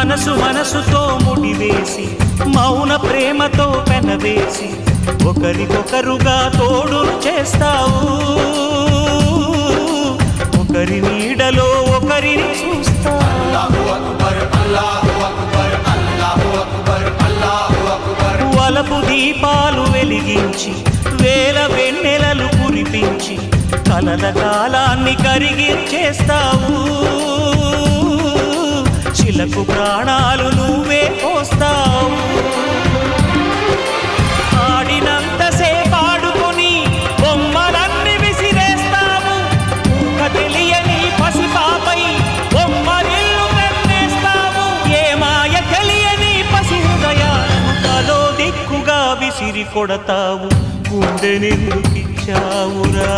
మనసు మనసుతో ముడివేసి మౌన ప్రేమతో పెనవేసి ఒకరికొకరుగా తోడును చేస్తావు ఒకరి నీడలో ఒకరిని చూస్తావు వలపు దీపాలు వెలిగించి వేల వెన్నెలలు కురిపించి కలల కాలాన్ని కరిగించేస్తావు చిలకు ప్రాణాలు నువ్వే పోస్తావు ఆడినంతసేపు ఆడుకొని బొమ్మలన్నీ విసిరేస్తావు తెలియని పసిపాపై బొమ్మరిల్లు కన్నేస్తావు ఏ మాయ తెలియని పసి హృదయాలను తలో దిక్కుగా విసిరి కొడతావు గుండెనెందుకిచ్చావురా